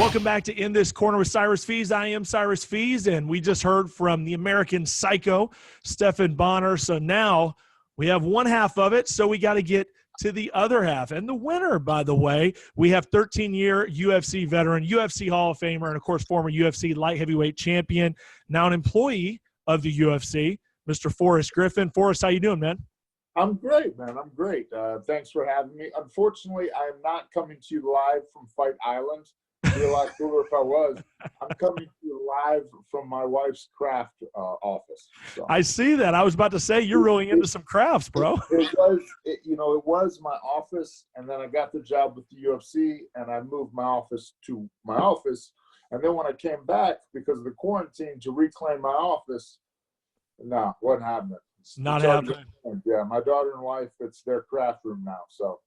Welcome back to In This Corner with CYRUS FEES. I am CYRUS FEES, and we just heard from the American Psycho, Stephan Bonnar. So now we have one half of it, so we got to get to the other half. And the winner, by the way, we have 13-year UFC veteran, UFC Hall of Famer, and, of course, former UFC light heavyweight champion, now an employee of the UFC, Mr. Forrest Griffin. Forrest, how you doing, man? I'm great, man. I'm great. Thanks for having me. Unfortunately, I am not coming to you live from Fight Island. It'd be a lot cooler if I was. I'm coming to you live from my wife's craft office. So. I see that. I was about to say you're really into some crafts, bro. It was my office, and then I got the job with the UFC, and I moved my office to my office. And then when I came back because of the quarantine to reclaim my office, no, wasn't happening. Not happening. Yeah, my daughter and wife, it's their craft room now. So.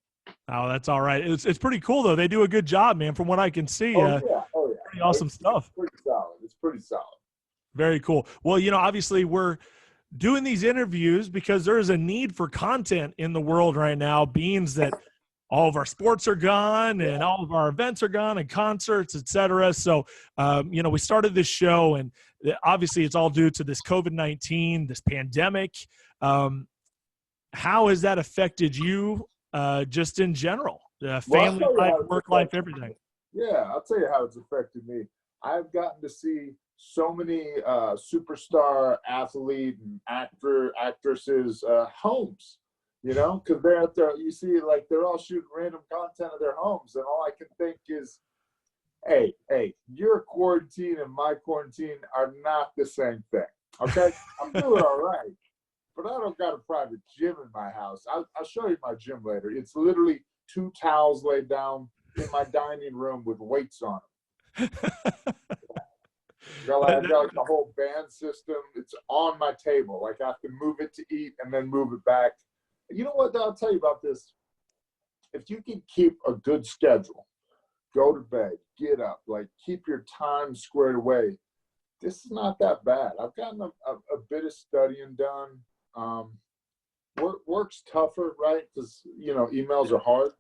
Oh, that's all right. It's pretty cool though. They do a good job, man. From what I can see, yeah. Pretty awesome stuff. It's pretty solid. Very cool. Well, obviously we're doing these interviews because there is a need for content in the world right now. Being that all of our sports are gone and all of our events are gone and concerts, etc. So, we started this show, and obviously it's all due to this COVID-19, this pandemic. How has that affected you, just in general? Family life, work life, everything. Yeah, I'll tell you how it's affected me. I've gotten to see so many superstar athlete and actresses' homes. Because they're out there, you see, like, they're all shooting random content of their homes, and all I can think is, hey, your quarantine and my quarantine are not the same thing, okay? I'm doing all right, but I don't got a private gym in my house. I'll show you my gym later. It's literally 2 towels laid down in my dining room with weights on them. I've got like the whole band system. It's on my table. Like, I have to move it to eat and then move it back. You know what, I'll tell you about this. If you can keep a good schedule, go to bed, get up, like, keep your time squared away, this is not that bad. I've gotten a bit of studying done. Work's tougher, right? Because, emails are hard.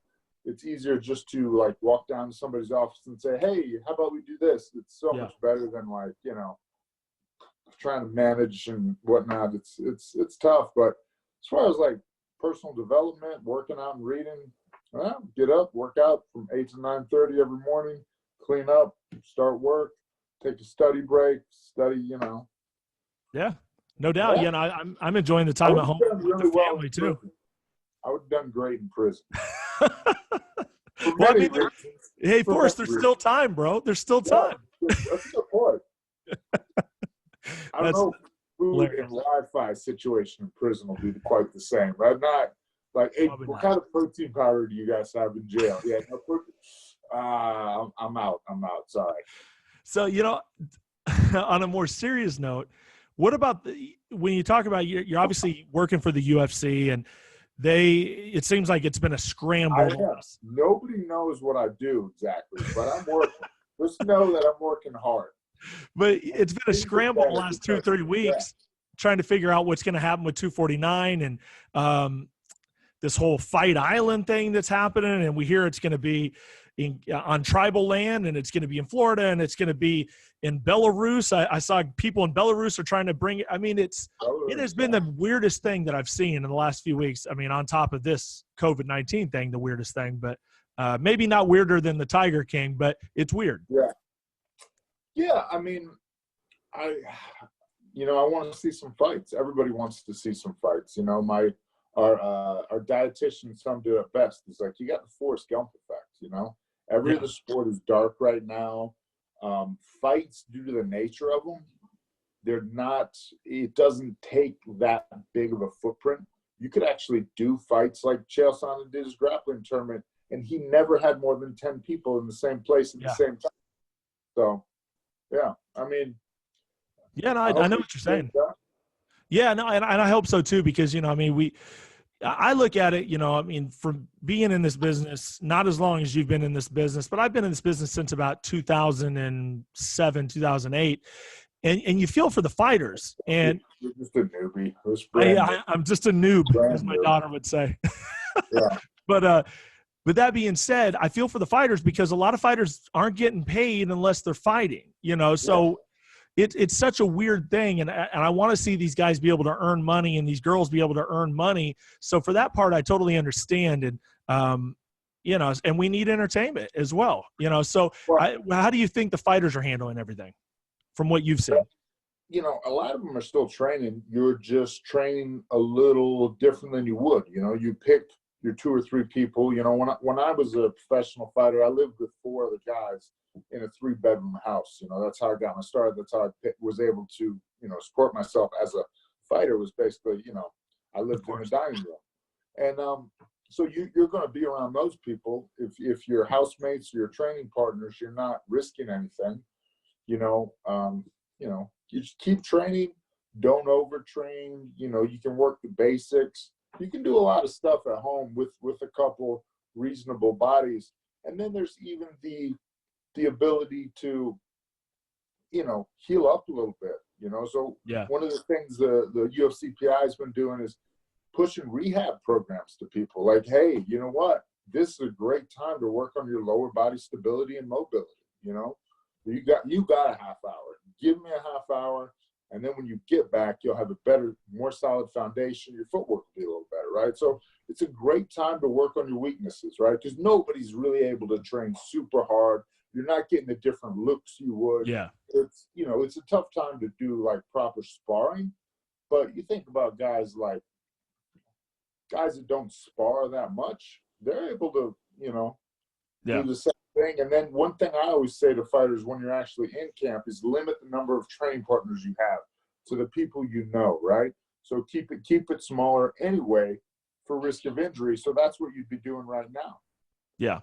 It's easier just to, like, walk down to somebody's office and say, hey, how about we do this? It's so much better than, like, trying to manage and whatnot. It's tough. But as far as, like, personal development, working out and reading, get up, work out from 8 to 9:30 every morning, clean up, start work, take a study break, study, Yeah, no doubt. Yeah, I'm enjoying the time at home with the family too. I would have done great in prison. Well, hey, Forrest, there's still time, bro. There's still time. That's the point. I don't know. Food and Wi-Fi situation in prison will be quite the same. I'm not like, hey, what kind of protein powder do you guys have in jail? Yeah, no protein. I'm out. Sorry. So, on a more serious note, what about when you talk about you're obviously working for the UFC, and it seems like it's been a scramble. Nobody knows what I do exactly, but I'm working. Just know that I'm working hard. But it's been a scramble the last 2-3 weeks trying to figure out what's going to happen with 249 and this whole Fight Island thing that's happening. And we hear it's going to be on tribal land, and it's going to be in Florida, and it's going to be in Belarus. I saw people in Belarus are trying to bring it. I mean, it has been the weirdest thing that I've seen in the last few weeks. I mean, on top of this COVID-19 thing, the weirdest thing, but maybe not weirder than the Tiger King, but it's weird. Yeah, I mean, I want to see some fights. Everybody wants to see some fights. Our dietitian summed it up best. It's like, you got the Forrest Gump effect, Every other sport is dark right now. Fights, due to the nature of them, it doesn't take that big of a footprint. You could actually do fights like Chael Sonnen did his grappling tournament, and he never had more than 10 people in the same place at the same time. So, yeah, I mean. Yeah, no, I know what you're saying. Yeah, no, and I hope so too, because, I look at it, from being in this business, not as long as you've been in this business, but I've been in this business since about 2007, 2008. And you feel for the fighters. And you're just a newbie. I'm just a noob, as my daughter would say. Yeah. But But that being said, I feel for the fighters because a lot of fighters aren't getting paid unless they're fighting, you know? So it's such a weird thing. And I want to see these guys be able to earn money and these girls be able to earn money. So for that part, I totally understand. And, you know, and we need entertainment as well, you know? So how do you think the fighters are handling everything from what you've seen? You know, a lot of them are still training. You're just training a little different than you would. You know, you pick your 2 or 3 people. You know, when I was a professional fighter, I lived with 4 other guys in a 3-bedroom house. You know, that's how I got my start. That's how I was able to, you know, support myself as a fighter. Was basically, you know, I lived in the dining room. And so you're going to be around those people. If your housemates, your training partners, you're not risking anything. You know, you just keep training. Don't overtrain. You know, you can work the basics. You can do a lot of stuff at home with a couple reasonable bodies. And then there's even the ability to, you know, heal up a little bit, you know. So one of the things the UFC PI has been doing is pushing rehab programs to people. Like, hey, you know what? This is a great time to work on your lower body stability and mobility, you know. You got a half hour. Give me a half hour. And then when you get back, you'll have a better, more solid foundation. Your footwork will be a little better, right? So it's a great time to work on your weaknesses, right? Because nobody's really able to train super hard. You're not getting the different looks you would. Yeah. It's, you know, it's a tough time to do like proper sparring. But you think about guys that don't spar that much, they're able to, you know, do the same thing. And then one thing I always say to fighters when you're actually in camp is limit the number of training partners you have to the people you know, right? So keep it smaller anyway for risk of injury. So that's what you'd be doing right now. Yeah.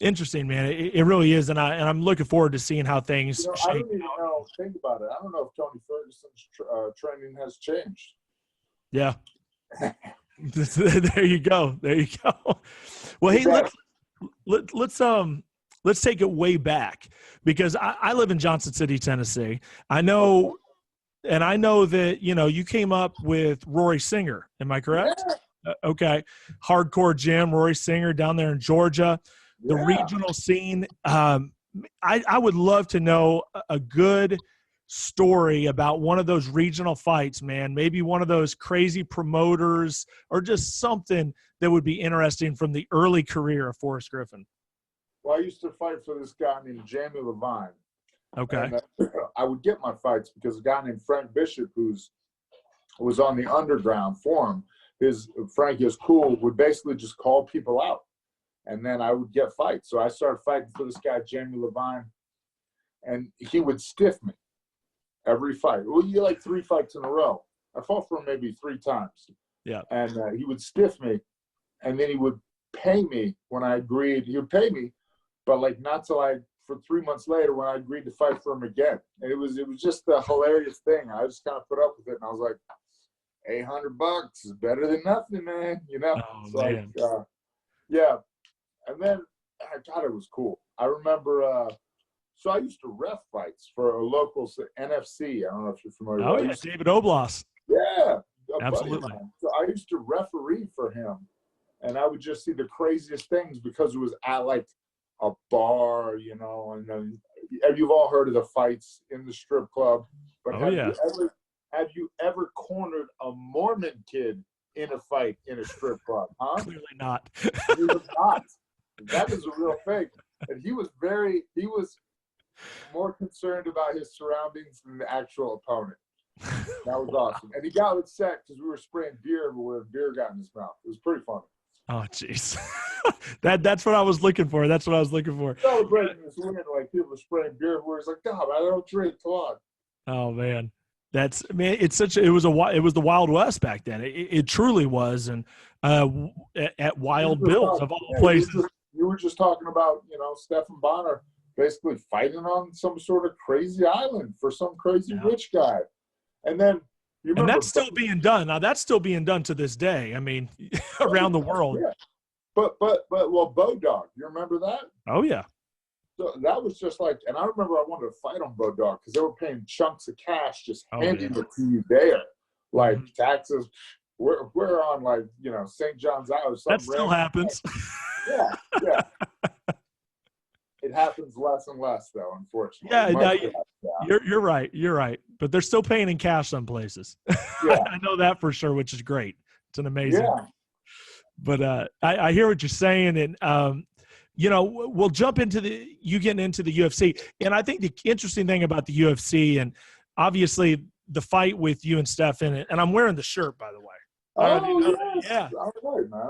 Interesting, man. It really is. And I'm looking forward to seeing how things I don't even know. Think about it. I don't know if Tony Ferguson's training has changed. Yeah. There you go. There you go. Well, hey, let's take it way back because I live in Johnson City, Tennessee. I know that, you know, you came up with Rory Singer. Am I correct? Yeah. Okay. Hardcore gym, Rory Singer down there in Georgia, the regional scene. I would love to know a good story about one of those regional fights, man. Maybe one of those crazy promoters or just something that would be interesting from the early career of Forrest Griffin. Well, I used to fight for this guy named Jamie Levine. Okay. And, I would get my fights because a guy named Frank Bishop, was on the underground forum, Frank is cool, would basically just call people out. And then I would get fights. So I started fighting for this guy, Jamie Levine, and he would stiff me every fight. Well, you get like 3 fights in a row. I fought for him maybe 3 times. Yeah. And he would stiff me, and then he would pay me when I agreed. He would pay me, but like not till for 3 months later when I agreed to fight for him again. And it was just a hilarious thing. I just kind of put up with it, and I was like, $800 is better than nothing, man. You know? Oh, man. Like, yeah. And then, God, it was cool. I remember, so I used to ref fights for a local NFC. I don't know if you're familiar. Oh, yeah, David Oblas. Yeah. Absolutely. So I used to referee for him, and I would just see the craziest things because it was at like a bar, you know, and then you've all heard of the fights in the strip club, but have you ever cornered a Mormon kid in a fight in a strip club? Huh? Clearly not. He was not. That is a real thing. And he was more concerned about his surroundings than the actual opponent. That was awesome. And he got upset because we were spraying beer everywhere and beer got in his mouth. It was pretty funny. Oh, jeez. That's what I was looking for. That's what I was looking for. Celebrating this win, like people were spraying beer everywhere. It's like, God, I don't drink. Come on. Oh, man. It was the Wild West back then. It truly was. And at Wild Bill's of all places. You were just talking about, you know, Stephan Bonnar basically fighting on some sort of crazy island for some crazy rich guy. And then and that's still being done. Now that's still being done to this day. I mean, around the world. Yeah. But Bodog, you remember that? Oh yeah. So that was just like, and I remember I wanted to fight on Bodog because they were paying chunks of cash, just handing it to you there, like taxes. We're on like, you know, St. John's Island. That still happens. Yeah, yeah. It happens less and less, though, unfortunately. Yeah, no, Yeah. you're right. You're right. But they're still paying in cash some places. Yeah. I know that for sure, which is great. It's an amazing. Yeah. But I hear what you're saying, and we'll jump into you getting into the UFC, and I think the interesting thing about the UFC, and obviously the fight with you and Stephan, and I'm wearing the shirt, by the way. Oh, yes. Yeah. All right, man.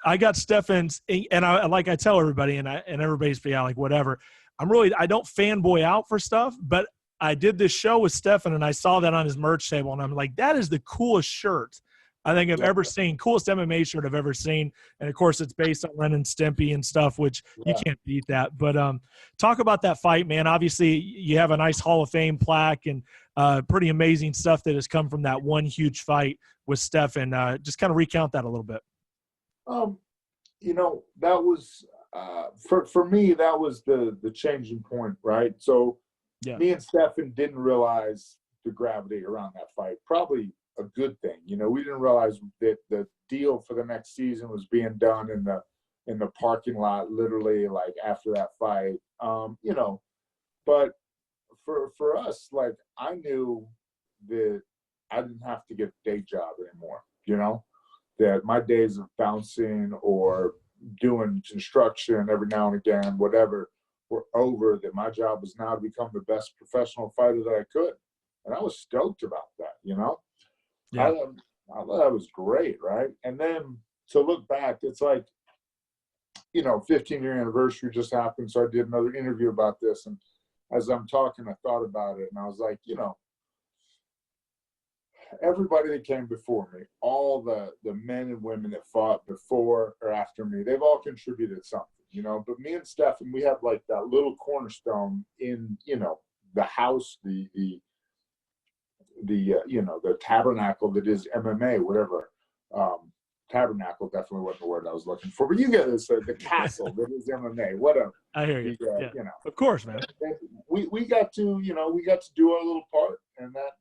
I got Stefan's, and I tell everybody, and everybody's like whatever. I don't fanboy out for stuff, but I did this show with Stephan, and I saw that on his merch table, and I'm like, that is the coolest shirt I think I've ever seen, coolest MMA shirt I've ever seen. And of course, it's based on Ren and Stimpy and stuff, which you can't beat that. But talk about that fight, man. Obviously, you have a nice Hall of Fame plaque and pretty amazing stuff that has come from that one huge fight with Stephan. Just kind of recount that a little bit. That was for me, that was the changing point, right? So me and Stephan didn't realize the gravity around that fight. Probably a good thing. We didn't realize that the deal for the next season was being done in the parking lot, literally, like after that fight. But for us, like, I knew that I didn't have to get a day job anymore, that my days of bouncing or doing construction every now and again, whatever, were over, that my job was now to become the best professional fighter that I could. And I was stoked about that, Yeah. I thought that was great, right? And then to look back, it's like, 15-year anniversary just happened, so I did another interview about this. And as I'm talking, I thought about it, and I was like, everybody that came before me, all the men and women that fought before or after me, they've all contributed something, But me and Stephan, we have like that little cornerstone in, the house, the tabernacle that is MMA, whatever. Tabernacle definitely wasn't the word I was looking for, but you get this, the castle that is MMA, whatever. I hear you. Of course, man. We got to, we got to do our little part, and that,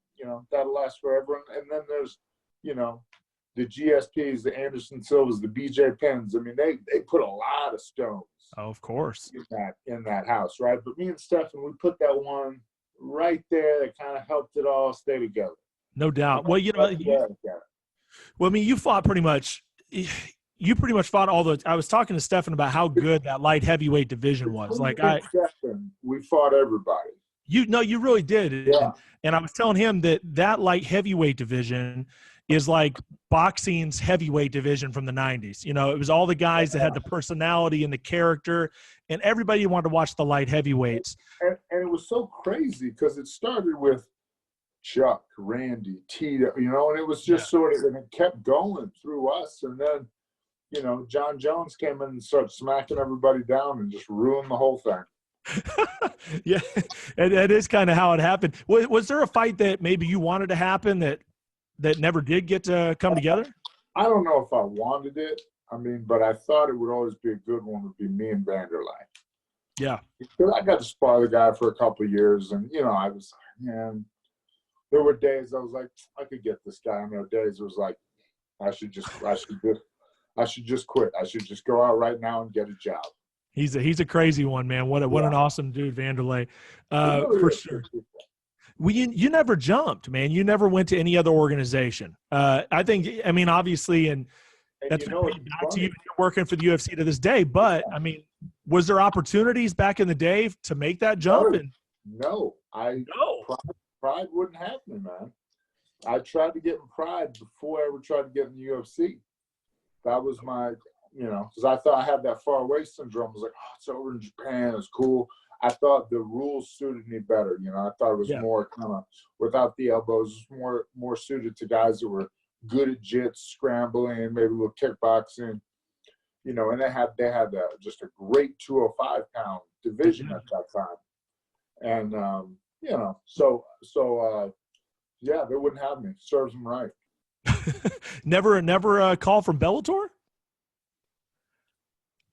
that'll last forever. And then there's, the GSPs, the Anderson Silvas, the BJ Penns. I mean, they put a lot of stones. Oh, of course. In that house, right? But me and Stephan, we put that one right there that kind of helped it all stay together. No doubt. Well, you fought pretty much. You pretty much fought all the. I was talking to Stephan about how good that light heavyweight division was. Like Stephan, we fought everybody. You really did. Yeah. And I was telling him that light heavyweight division is like boxing's heavyweight division from the 90s. It was all the guys that had the personality and the character, and everybody wanted to watch the light heavyweights. And it was so crazy because it started with Chuck, Randy, Tito, and it was just sort of, and it kept going through us. And then, John Jones came in and started smacking everybody down and just ruined the whole thing. Yeah, and that is kind of how it happened. Was there a fight that maybe you wanted to happen that never did get to come together? I don't know if I wanted it. But I thought it would always be a good one, would be me and Wanderlei. Yeah. Because I got to spar the guy for a couple of years, and, I was, man, there were days I was like, I could get this guy. And there were days it was like, I should just quit. I should just go out right now and get a job. He's a crazy one, man. What an awesome dude, Wanderlei. For sure. Well, you never jumped, man. You never went to any other organization. I think, obviously, and that's back to you. You're working for the UFC to this day. But was there opportunities back in the day to make that jump? No. Pride wouldn't have me, man. I tried to get in Pride before I ever tried to get in the UFC. That was my, because I thought I had that far away syndrome. I was like, oh, it's over in Japan. It's cool. I thought the rules suited me better. I thought it was more kind of without the elbows, more suited to guys that were good at jits, scrambling, maybe a little kickboxing. And they had just a great 205-pound division at that time. And they wouldn't have me. Serves them right. Never a call from Bellator?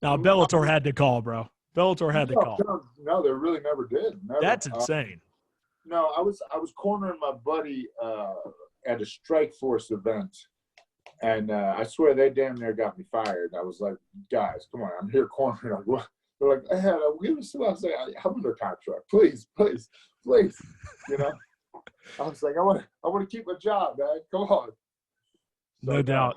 No, Bellator had to call, bro. Bellator had to call. No, they really never did. Never. That's insane. No, I was cornering my buddy at a Strike Force event, And I swear they damn near got me fired. I was like, guys, come on, I'm here cornering. Like, what? They're like, hey, give me some. I was like, I'm under contract. Please, please, please. You know? I was like, I want to keep my job, man. Come on. So, No doubt.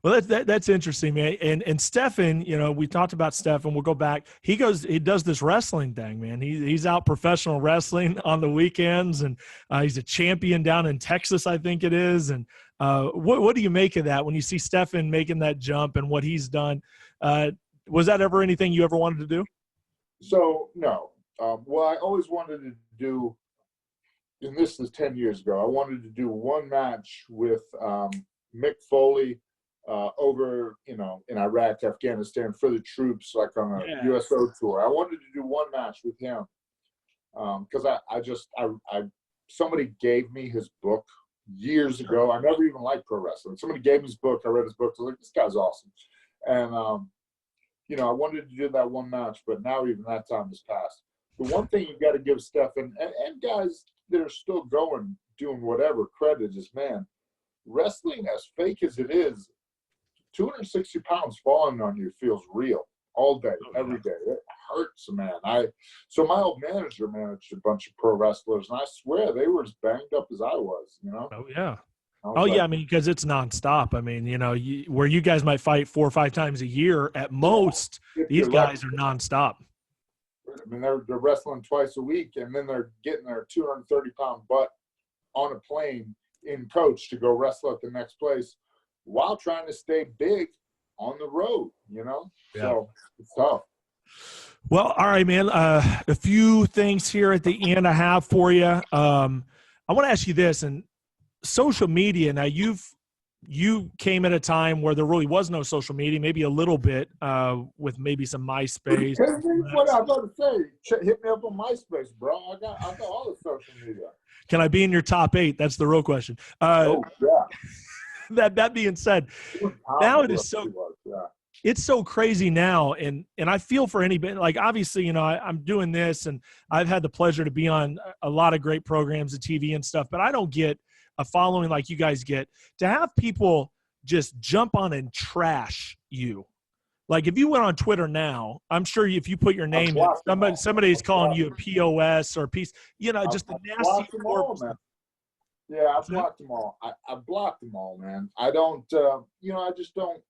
Well, that's interesting, man. And Stephan, you know, we talked about Stephan. We'll go back. He does this wrestling thing, man. He's out professional wrestling on the weekends, and he's a champion down in Texas, I think it is. And what do you make of that when you see Stephan making that jump and what he's done? Was that ever anything you ever wanted to do? So no. Well, I always wanted to do, and this is 10 years ago, I wanted to do one match with Mick Foley over, you know, in Iraq, Afghanistan for the troops, like on a USO tour. I wanted to do one match with him because I somebody gave me his book years ago. I never even liked pro wrestling. Somebody gave me his book. I read his book. I was like, this guy's awesome. And, you know, I wanted to do that one match, but now even that time has passed. The one thing you got to give Stephan and guys that are still going, doing whatever, credit is, man, wrestling, as fake as it is, 260 pounds falling on you feels real all day, every day. It hurts, man. So my old manager managed a bunch of pro wrestlers, and I swear they were as banged up as I was, you know? Oh, yeah. Oh, yeah, I mean, because it's nonstop. I mean, you know, where you guys might fight 4 or 5 times a year at most, these guys are nonstop. I mean, they're wrestling twice a week, and then they're getting their 230-pound butt on a plane in coach to go wrestle at the next place while trying to stay big on the road, you know? Yeah. So it's tough. Well, all right, man. A few things here at the end I have for you. I want to ask you this, and social media. Now, you came at a time where there really was no social media, maybe a little bit with maybe some MySpace. What I was about to say, hit me up on MySpace, bro. I got all the social media. Can I be in your top 8? That's the real question. Oh, yeah. That being said, now it is so it's so crazy now, and I feel for anybody. Like, obviously, you know, I'm doing this, and I've had the pleasure to be on a lot of great programs of TV and stuff, but I don't get a following like you guys get. To have people just jump on and trash you. Like, if you went on Twitter now, I'm sure if you put your name in, somebody's calling you a POS or piece, you know, just the nasty words. Yeah, I've blocked them all. I blocked them all, man. I don't, you know, I just don't,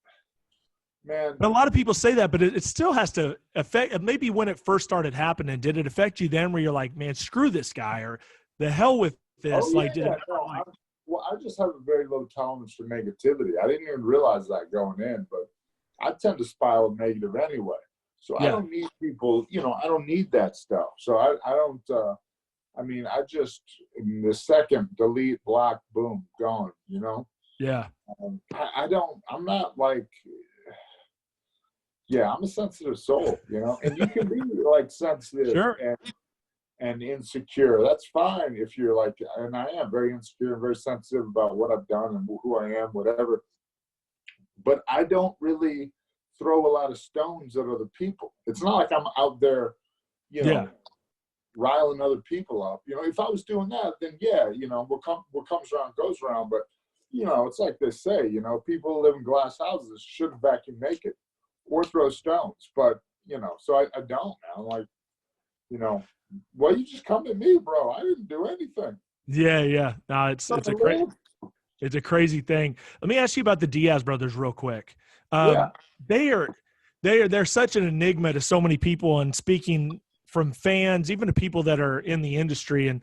man. But a lot of people say that, but it still has to affect, maybe when it first started happening, did it affect you then where you're like, man, screw this guy, or the hell with this? Oh, like, yeah, well, I just have a very low tolerance for negativity. I didn't even realize that going in, but I tend to spiral negative anyway. So I don't need people, you know, I don't need that stuff. So I don't, I mean, I just, in the second, delete, block, boom, gone, you know? Yeah. I'm not like, yeah, I'm a sensitive soul, you know? And you can be like sensitive and insecure. That's fine if you're like, and I am very insecure and very sensitive about what I've done and who I am, whatever. But I don't really throw a lot of stones at other people. It's not like I'm out there, you know, riling other people up. You know, if I was doing that, then yeah, you know, what comes around goes around. But, you know, it's like they say, you know, people who live in glass houses shouldn't vacuum naked or throw stones. But, you know, so I don't, man. I'm like, you know, well, you just come to me, bro. I didn't do anything. Yeah. No, it's a crazy thing. Let me ask you about the Diaz brothers real quick. They're such an enigma to so many people, and speaking from fans, even to people that are in the industry. And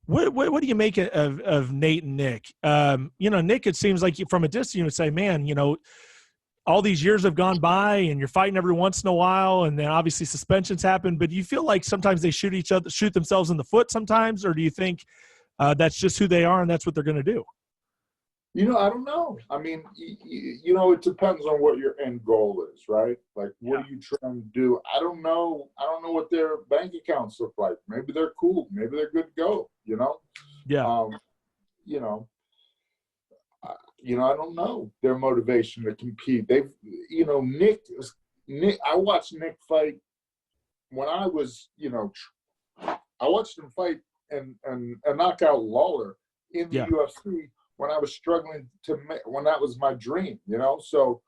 what do you make of Nate and Nick? You know, Nick, it seems like from a distance you would say, man, you know, all these years have gone by and you're fighting every once in a while, and then obviously suspensions happen, but do you feel like sometimes they shoot themselves in the foot sometimes, or do you think that's just who they are and that's what they're going to do? You know, I don't know. I mean, you know, it depends on what your end goal is, right? Like, what are you trying to do? I don't know what their bank accounts look like. Maybe they're cool. Maybe they're good to go, you know? Yeah. You know, I don't know their motivation to compete. They've, you know, Nick, I watched Nick fight when I was, you know, I watched him fight and knock out Lawler in the UFC when I was struggling when that was my dream, you know? So,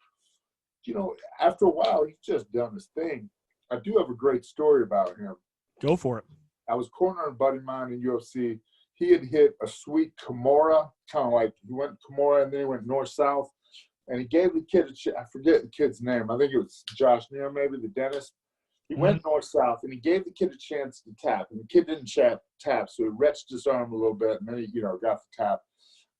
you know, after a while, he's just done his thing. I do have a great story about him. Go for it. I was cornering a buddy of mine in UFC. He had hit a sweet Kimura, kind of like he went Kimura and then he went north-south. And he gave the kid I forget the kid's name. I think it was Josh Neal, maybe the dentist. He went north-south, and he gave the kid a chance to tap. And the kid didn't tap, so he wrenched his arm a little bit, and then he, you know, got the tap.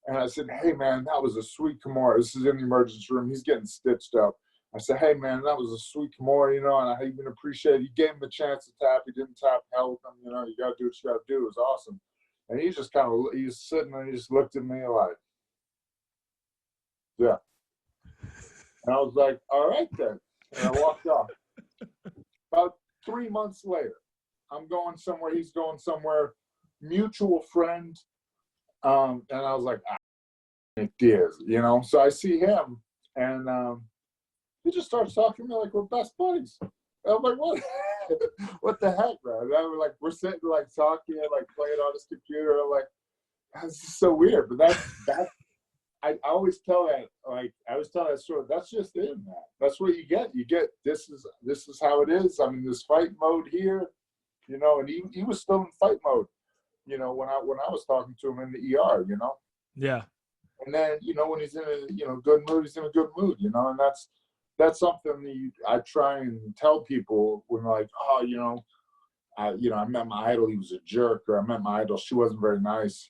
And I said, hey, man, that was a sweet Kimura. This is in the emergency room. He's getting stitched up. I said, hey, man, that was a sweet Kimura, you know, and I even appreciate it. You gave him a chance to tap. He didn't tap. Help him, you know, you got to do what you got to do. It was awesome. And he just kind of, he was sitting there, and he just looked at me like, yeah. And I was like, all right, then. And I walked off. About 3 months later, I'm going somewhere. He's going somewhere. Mutual friend. And I was like, Nick Diaz, you know. So I see him, and he just starts talking to me like we're best buddies. And I'm like, what? What the heck, man? And I'm like, we're sitting like talking, like playing on this computer. I'm like, that's just so weird. But that's I always tell that, like, I always tell that story. That's just it, man. That's what you get. You get, this is how it is. I mean, this fight mode here, you know, and he was still in fight mode, you know, when I was talking to him in the ER, you know. Yeah. And then, you know, when he's in a, you know, good mood, he's in a good mood, you know, and that's something I try and tell people when, like, oh, you know, I met my idol, he was a jerk, or I met my idol, she wasn't very nice.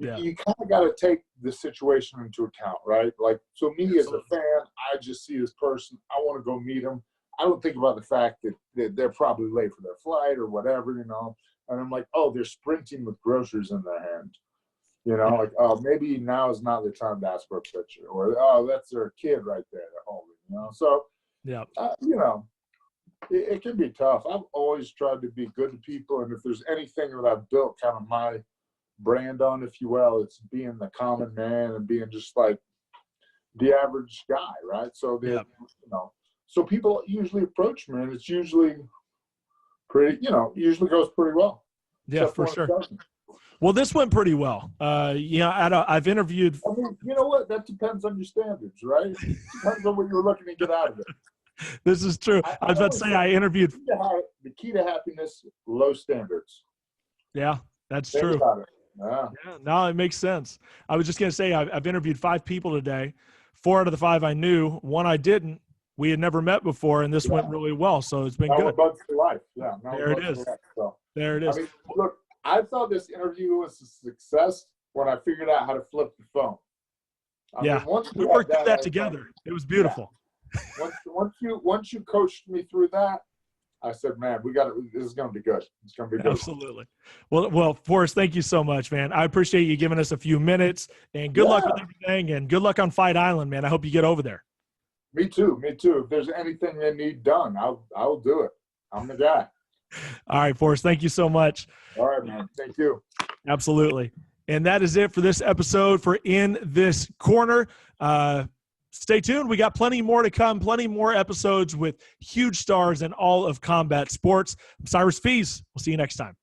Yeah. You kind of got to take the situation into account, right? Like, so me as a fan, I just see this person. I want to go meet him. I don't think about the fact that they're probably late for their flight or whatever, you know. And I'm like, oh, they're sprinting with groceries in their hand. You know, like, oh, maybe now is not the time to ask for a picture. Or, oh, that's their kid right there they're holding, you know. So, yeah, you know, it can be tough. I've always tried to be good to people. And if there's anything that I've built kind of my brand on, if you will, it's being the common man and being just like the average guy, right? So you know, so people usually approach me, and it's usually pretty, you know, usually goes pretty well. Yeah, for sure. Well, this went pretty well. You know, I've interviewed. I mean, you know what? That depends on your standards, right? It depends on what you're looking to get out of it. This is true. I was about to say I interviewed. The key to happiness: low standards. Yeah, that's Think true. about it. Yeah, no, it makes sense. I was just going to say, I've interviewed 5 people today. 4 out of the 5 I knew, 1 I didn't. We had never met before, and this went really well, so it's been good. Buds for life. Yeah, there it is. There it is. I mean, look, I thought this interview was a success when I figured out how to flip the phone. I mean, we worked through that together. It was beautiful. Yeah. Once you coached me through that, I said, man, this is going to be good. It's going to be good. Absolutely. Well, Forrest, thank you so much, man. I appreciate you giving us a few minutes, and good luck with everything, and good luck on Fight Island, man. I hope you get over there. Me too. If there's anything they need done, I'll do it. I'm the guy. All right, Forrest, thank you so much. All right, man. Thank you. Absolutely. And that is it for this episode for In This Corner. Stay tuned. We got plenty more to come, plenty more episodes with huge stars in all of combat sports. I'm CYRUS FEES. We'll see you next time.